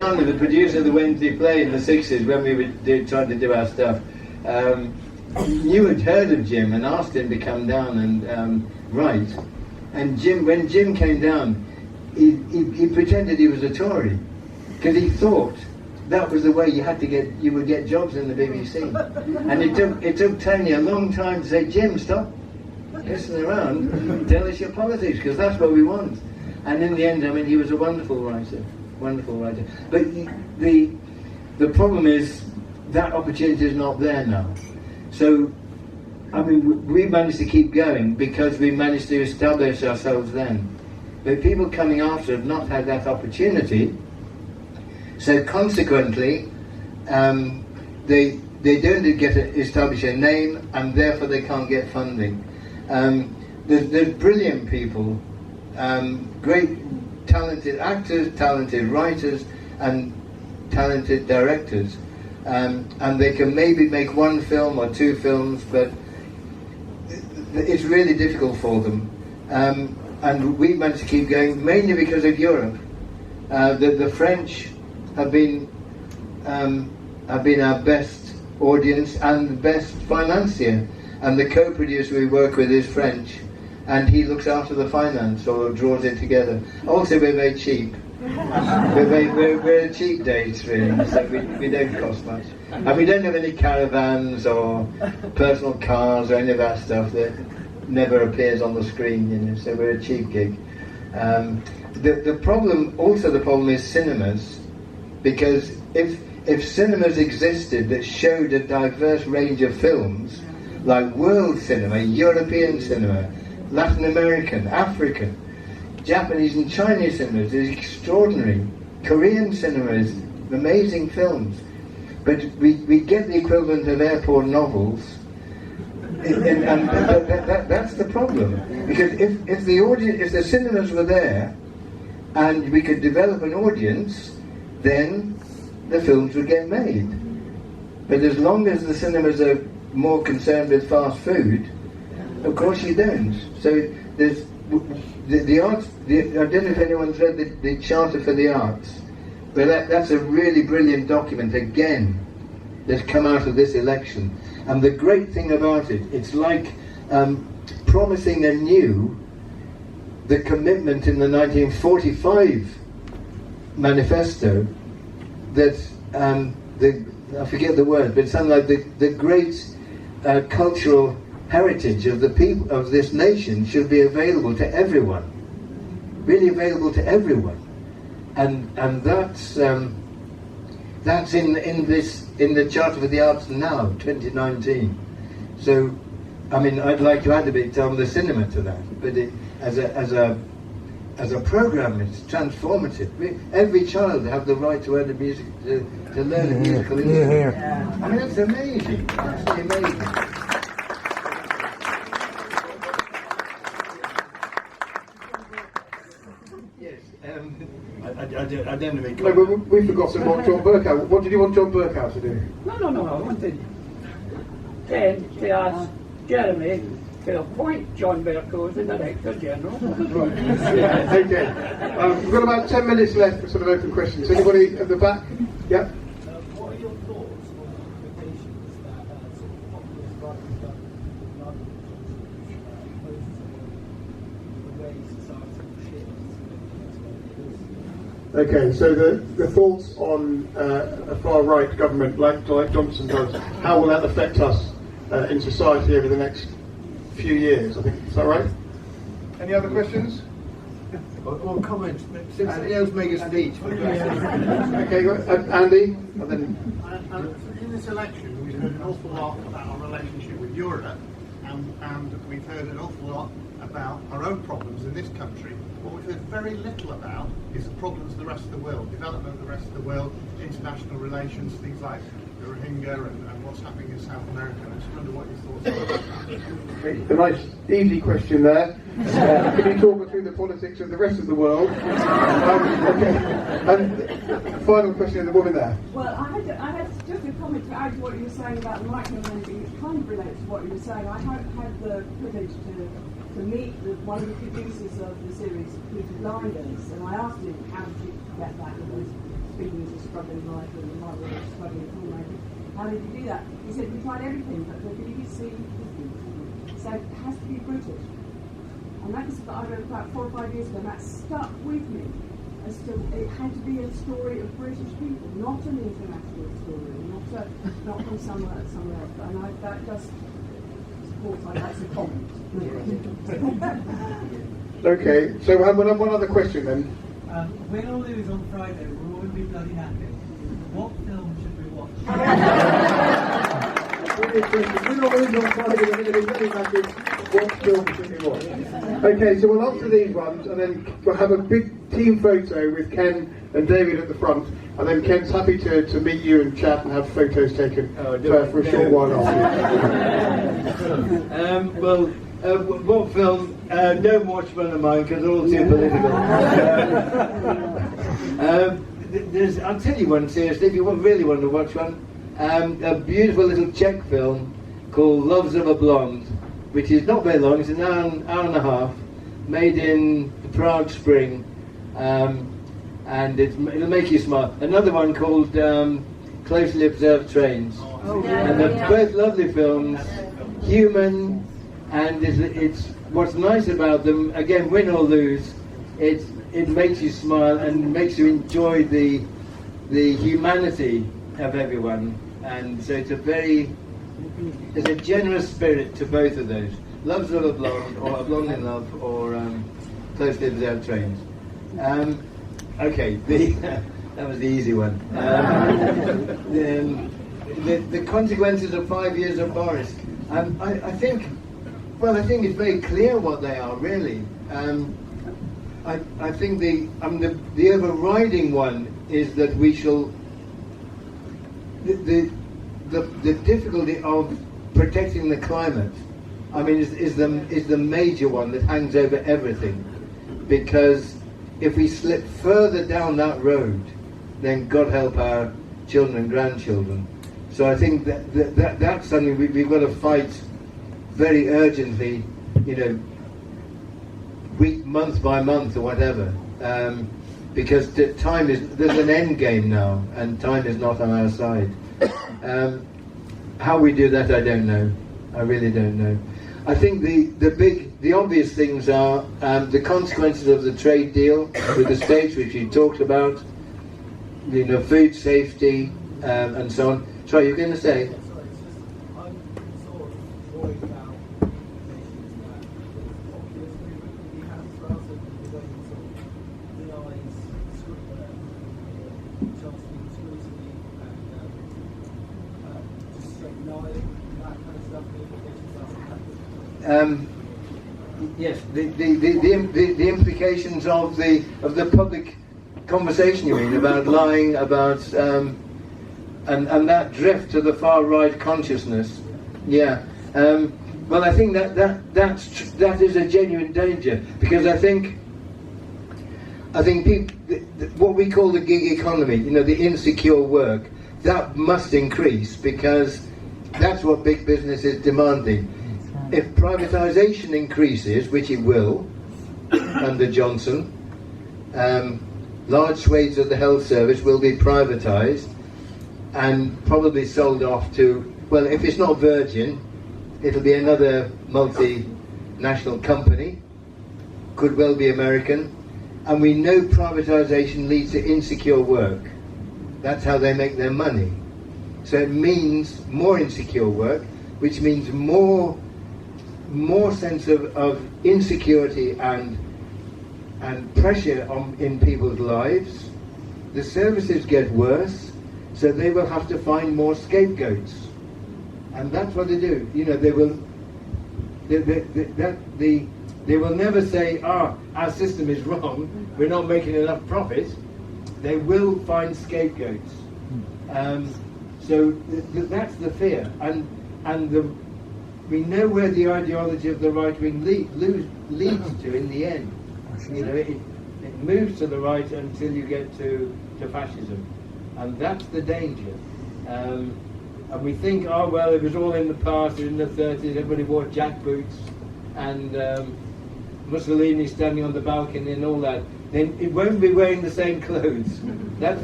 With the producer of the Wednesday play in the 60s, when we were trying to do our stuff, you had heard of Jim and asked him to come down and write. And when Jim came down, he pretended he was a Tory, because he thought that was the way you would get jobs in the BBC. And it took Tony a long time to say, Jim, stop pissing around, tell us your politics, because that's what we want. And in the end, I mean, he was a wonderful writer. But the problem is that opportunity is not there now. So, I mean, we managed to keep going because we managed to establish ourselves then. But people coming after have not had that opportunity. So consequently, they don't get to establish a name, and therefore they can't get funding. There's brilliant people, great talented actors, talented writers, and talented directors, and they can maybe make one film or two films, but it's really difficult for them. And we managed to keep going mainly because of Europe. The French have been our best audience and the best financier, and the co-producer we work with is French, and he looks after the finance or draws it together. Also, we're very cheap. we're a cheap date, really, so we don't cost much. And we don't have any caravans or personal cars or any of that stuff that never appears on the screen, you know, so we're a cheap gig. The problem is cinemas, because if cinemas existed that showed a diverse range of films, like world cinema, European cinema, Latin American, African, Japanese and Chinese cinemas is extraordinary. Korean cinema is amazing films. But we get the equivalent of airport novels, and that's the problem. Because if the cinemas were there, and we could develop an audience, then the films would get made. But as long as the cinemas are more concerned with fast food, of course you don't. So there's the arts. I don't know if anyone's read the Charter for the Arts, but that's a really brilliant document again that's come out of this election. And the great thing about it, it's like promising anew the commitment in the 1945 manifesto that I forget the word, but it's something like the great cultural heritage of the people of this nation should be available to everyone, really available to everyone, and that's in the Charter for the Arts now, 2019. So, I mean, I'd like to add a bit on the cinema to that, but as a program, it's transformative. Every child have the right to learn a musical instrument. I mean, that's amazing. Absolutely amazing. I don't know. No, we forgot to want John Burkow. What did you want John Burkow to do? No. I wanted Ken to ask Jeremy to appoint John Burkow as the Director General. Right. Okay. We've got about 10 minutes left for sort of open questions. Anybody at the back? Yeah? What are your thoughts on the recommendations that sort of populist writers like London opposed to the way society shifts? Okay, so the thoughts on a far-right government like Johnson does, how will that affect us in society over the next few years? I think, is that right? Any other questions? Or comments. Somebody else make a speech. Okay, Andy? And then... In this election, we've heard an awful lot about our relationship with Europe, and we've heard an awful lot about our own problems in this country. What we've heard very little about is the problems of the rest of the world, development of the rest of the world, international relations, things like the Rohingya and what's happening in South America. I just wonder what your thoughts are about that. A nice, easy question there. Can you talk us through the politics of the rest of the world? Okay. And final question of the woman there. Well, I had just a comment to add to what you were saying about micromanaging. It kind of relates to what you were saying. I had the privilege to meet one of the producers of the series, Peter Blinders, and I asked him how did you get that. It was feelings of struggling life and the mother was struggling filmmaking. How did you do that? He said, we tried everything, but the BBC said it has to be British. And that was, I read about 4 or 5 years ago, and that stuck with me. As to, it had to be a story of British people, not an international story, not from somewhere else. And that just supports, that's a comment. Okay, so we have one other question then. Win or lose on Friday, we're all going to be bloody knackered. What film should we watch? What film should we watch? Okay, so we'll answer these ones, and then we'll have a big team photo with Ken and David at the front, and then Ken's happy to meet you and chat and have photos taken for a short while after. What film? Don't watch one of mine because they're all too political. I'll tell you one seriously, if you really want to watch one. A beautiful little Czech film called Loves of a Blonde, which is not very long, it's an hour and a half, made in the Prague Spring, and it'll make you smile. Another one called Closely Observed Trains. And they're both lovely films, human, and it's what's nice about them, again, win or lose, it makes you smile and makes you enjoy the humanity of everyone. And so there's a generous spirit to both of those. Loves of a Blonde, or A Blonde in Love, or Closely Observed Trains. Okay, that was the easy one. The consequences of 5 years of Boris. I think it's very clear what they are, really. I think the overriding one is that we shall. The difficulty of protecting the climate, I mean, is the major one that hangs over everything. Because if we slip further down that road, then God help our children and grandchildren. So I think that's something we've got to fight very urgently, month by month or whatever. Because there's an end game now, and time is not on our side. How we do that, I don't know. I really don't know. I think the obvious things are the consequences of the trade deal with the States, which you talked about, food safety, and so on. Sorry, you're going to say? I'm sort of worried about nations that populism we have rather than the way we sort of denies chancellor scrutiny and just straight lying, that kind of stuff, the implications of that. Yes, the implications of the public conversation, you mean, about lying, about and that drift to the far right consciousness. Yeah. Well, I think that is a genuine danger, because I think what we call the gig economy, the insecure work, that must increase, because that's what big business is demanding. If privatisation increases, which it will, under Johnson, large swathes of the health service will be privatised and probably sold off to, well, if it's not Virgin, it'll be another multinational company, could well be American, and we know privatisation leads to insecure work. That's how they make their money. So it means more insecure work, which means more sense of insecurity and pressure in people's lives. The services get worse, so they will have to find more scapegoats, and that's what they do. They will never say, our system is wrong, we're not making enough profit. They will find scapegoats. So that's the fear, and we know where the ideology of the right wing leads to in the end. It moves to the right until you get to fascism, and that's the danger. And we think, it was all in the past, in the 30s, everybody wore jackboots, and Mussolini standing on the balcony and all that. Then it won't be wearing the same clothes. That's